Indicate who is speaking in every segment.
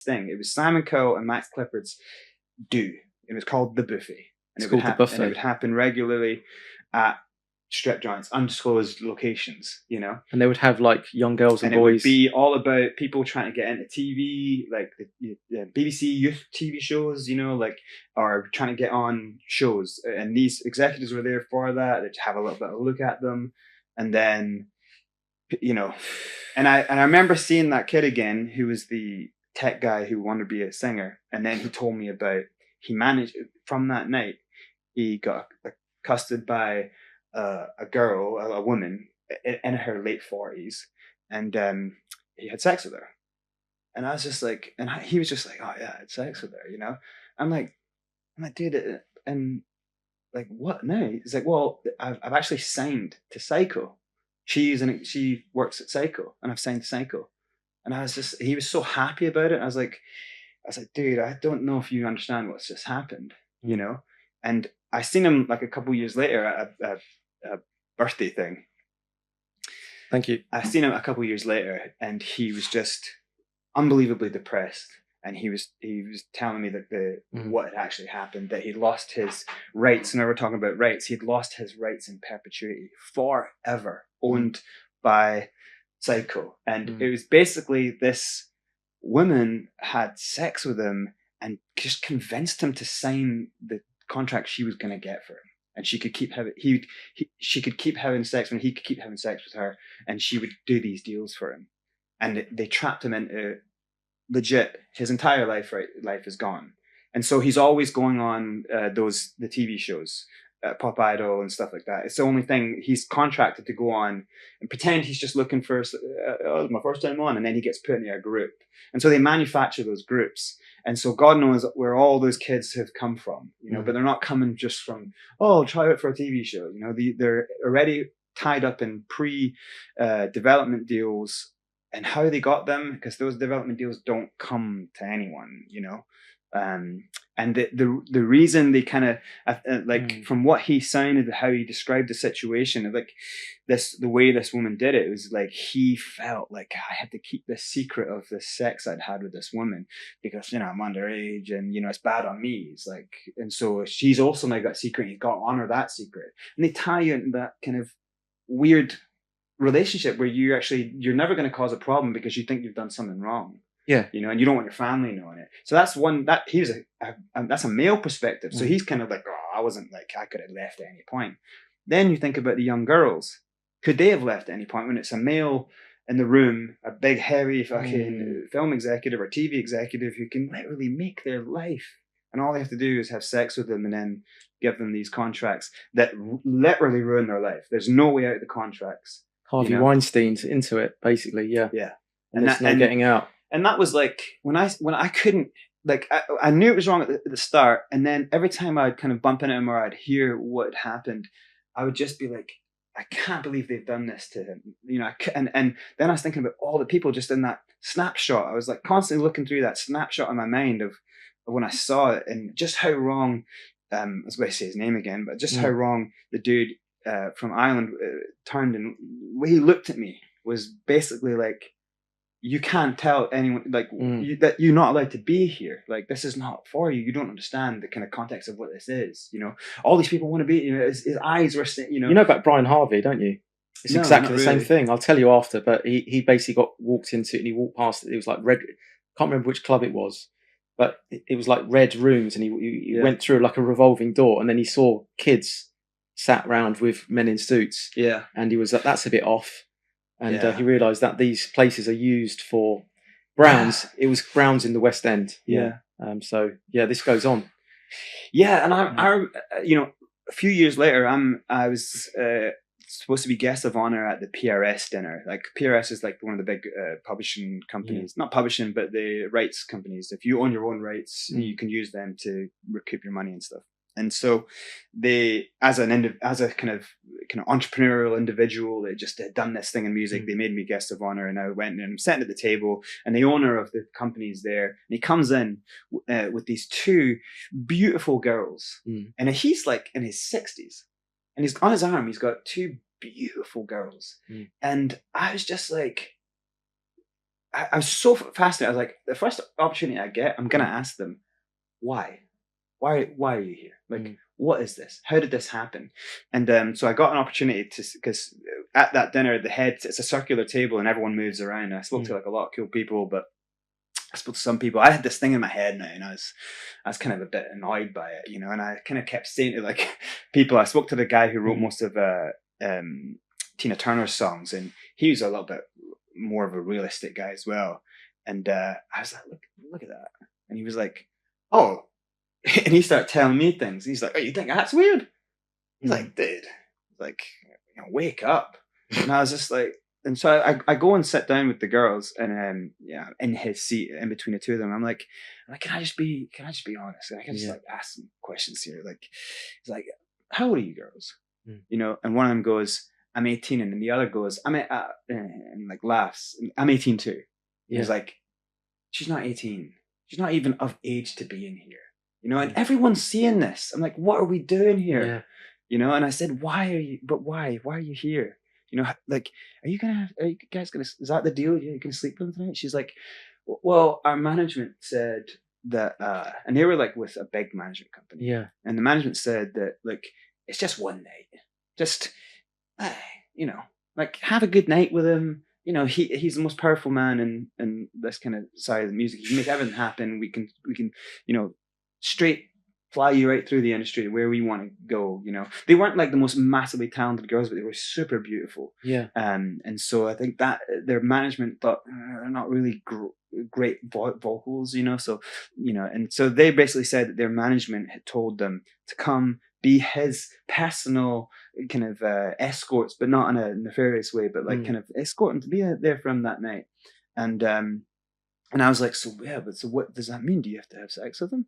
Speaker 1: thing. It was Simon Cowell and Max Clifford's do. It was called The Buffet. And
Speaker 2: It's called The Buffet.
Speaker 1: And it would happen regularly at strip joints, undisclosed locations, you know.
Speaker 2: And they would have like young girls and boys.
Speaker 1: It would be all about people trying to get into TV, like the BBC youth TV shows, you know, like, or trying to get on shows. And these executives were there for that. They'd have a little bit of a look at them. And then, you know, and I remember seeing that kid again, who was the tech guy who wanted to be a singer. And then he told me about, he managed, from that night, he got accosted by a girl, a woman in her late 40s, and he had sex with her. And I was just like, and he was just like, oh yeah, I had sex with her, you know. I'm like, dude, and like, what now? He's like, well, I've actually signed to Psycho. She works at Psycho, and I've signed to Psycho. And I was just, he was so happy about it. I was like, dude, I don't know if you understand what's just happened, you know. And I seen him like a couple years later at a birthday thing.
Speaker 2: Thank you.
Speaker 1: I seen him a couple years later, and he was just unbelievably depressed. And he was telling me that what had actually happened, that he'd lost his rights. And we're talking about rights. He'd lost his rights in perpetuity forever, owned by Psycho. And it was basically this woman had sex with him and just convinced him to sign the contract she was going to get for him. And she could keep having, she could keep having sex when he could keep having sex with her, and she would do these deals for him. And they trapped him into, legit, his entire life is gone. And so he's always going on the TV shows, Pop Idol and stuff like that. It's the only thing he's contracted to go on and pretend he's just looking for, oh, it's my first time on, and then he gets put into a group. And so they manufacture those groups. And so God knows where all those kids have come from, you know, but they're not coming just from, oh, try it for a TV show. You know, they're already tied up in pre-development deals, and how they got them, because those development deals don't come to anyone, you know. And the reason they kind of like from what he sounded, how he described the situation, like the way this woman did it, was like he felt like, I had to keep this secret of this sex I'd had with this woman because, you know, I'm underage and, you know, it's bad on me. It's like, and so she's also now got a secret. He's got to honor that secret, and they tie you into that kind of weird relationship where you're never going to cause a problem because you think you've done something wrong.
Speaker 2: Yeah,
Speaker 1: you know, and you don't want your family knowing it. So that's one that he's that's a male perspective. So he's kind of like, oh, I wasn't like, I could have left at any point. Then you think about the young girls. Could they have left at any point when it's a male in the room, a big, heavy fucking film executive or TV executive who can literally make their life, and all they have to do is have sex with them and then give them these contracts that literally ruin their life. There's no way out of the contracts.
Speaker 2: Harvey Weinstein's into it, basically. Yeah. And there's no getting out.
Speaker 1: And that was like when I couldn't, like, I knew it was wrong at the start, and then every time I'd kind of bump into him or I'd hear what had happened, I would just be like, I can't believe they've done this to him, you know. And then I was thinking about all the people just in that snapshot. I was like constantly looking through that snapshot in my mind of when I saw it, and just how wrong. I was going to say his name again, but just how wrong the dude from Ireland turned, and the way he looked at me was basically like, you can't tell anyone, like, that you're not allowed to be here. Like, this is not for you. You don't understand the kind of context of what this is. You know, all these people want to be, you know, his eyes were, you know.
Speaker 2: You know about Brian Harvey, don't you? It's exactly the same thing. I'll tell you after, but he basically got walked into it, and he walked past it. It was like red, can't remember which club it was, but it was like red rooms, and he went through like a revolving door, and then he saw kids sat round with men in suits.
Speaker 1: Yeah.
Speaker 2: And he was like, that's a bit off. And he realised that these places are used for Browns. It was Browns in the West End.
Speaker 1: Yeah.
Speaker 2: So this goes on.
Speaker 1: Yeah, and I you know, a few years later, I was supposed to be guest of honor at the PRS dinner. Like, PRS is like one of the big publishing companies, not publishing, but the rights companies. If you own your own rights, you can use them to recoup your money and stuff. And so they, as a kind of entrepreneurial individual, they just had done this thing in music. They made me guest of honor, and I went and I'm sitting at the table, and the owner of the company is there, and he comes in with these two beautiful girls, and he's like in his 60s, and he's on his arm, he's got two beautiful girls, and I was just like, I was so fascinated. I was like, the first opportunity I get, I'm gonna ask them, why? Why are you here? Like, what is this? How did this happen? And so I got an opportunity because at that dinner, it's a circular table and everyone moves around. I spoke to like a lot of cool people, but I spoke to some people. I had this thing in my head now, and I was kind of a bit annoyed by it, you know. And I kind of kept saying to like people. I spoke to the guy who wrote most of Tina Turner's songs, and he was a little bit more of a realistic guy as well. And I was like, look at that. And he was like, oh. And he started telling me things. He's like, oh, you think that's weird? He's like, dude, like, you know, wake up. And I was just like, and so I go and sit down with the girls, and yeah, in his seat, in between the two of them, I'm like, can I just be honest? And I can just like ask some questions here. Like, he's like, how old are you girls? You know, and one of them goes, I'm 18, and then the other goes, and like laughs, I'm 18 too. He's like, she's not 18. She's not even of age to be in here. You know, and everyone's seeing this. I'm like, what are we doing here? Yeah. You know, and I said, why are you here? You know, like, are you guys gonna, is that the deal? You gonna sleep with them tonight? She's like, well, our management said that, and they were like with a big management company. Yeah. And the management said that, like, it's just one night. Just, you know, like, have a good night with him. You know, he's the most powerful man in this kind of side of the music. He can make everything happen. We can, you know, straight fly you right through the industry to where we want to go. You know, they weren't like the most massively talented girls, but they were super beautiful. Yeah. And so I think that their management thought they're not really great vocals, you know. So, you know, and so they basically said that their management had told them to come be his personal kind of escorts, but not in a nefarious way, but like kind of escort him to be there for him that night. And I was like, so yeah, but so what does that mean? Do you have to have sex with him?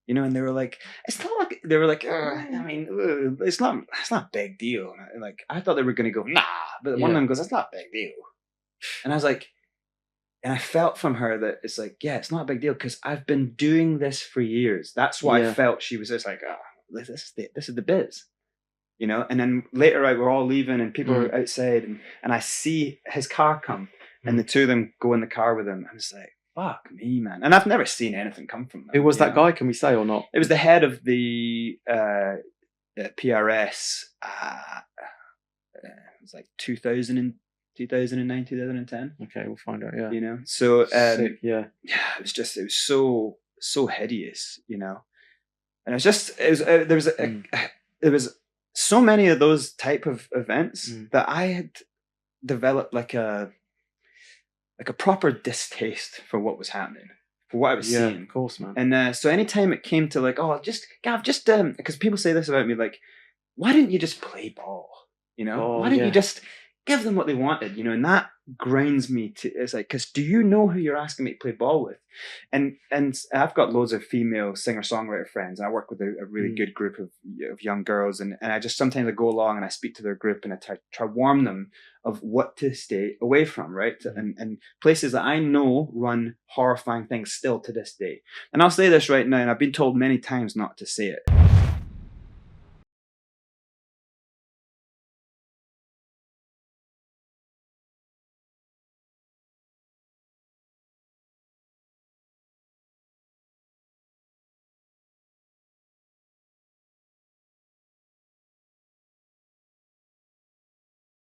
Speaker 1: You know, and they were like, it's not like, they were like, I mean, it's not a big deal. And like, I thought they were going to go, nah, but one of them goes, that's not a big deal. And I was like, and I felt from her that it's like, yeah, it's not a big deal because I've been doing this for years. That's why I felt she was just like, oh, this is the biz, you know. And then later, right, we're all leaving and people are outside, and I see his car come, and the two of them go in the car with him. I'm just like, fuck me, man. And I've never seen anything come from them.
Speaker 2: Who was that guy? Can we say or not?
Speaker 1: It was the head of the PRS. It was like 2009, 2010.
Speaker 2: Okay, we'll find out. Yeah,
Speaker 1: you know. So
Speaker 2: sick, yeah,
Speaker 1: it was so hideous, you know. And there was so many of those type of events that I had developed like a proper distaste for what was happening, for what I was seeing.
Speaker 2: Of course, man.
Speaker 1: And so anytime it came to like, oh, Gav, because people say this about me, like, why didn't you just play ball? You know, why didn't you just give them what they wanted? You know, and that grinds me to, it's like, because do you know who you're asking me to play ball with? And I've got loads of female singer-songwriter friends. I work with a really good group of young girls, and I just sometimes I go along and I speak to their group and I try warn them of what to stay away from, right? And places that I know run horrifying things still to this day. And I'll say this right now, and I've been told many times not to say it.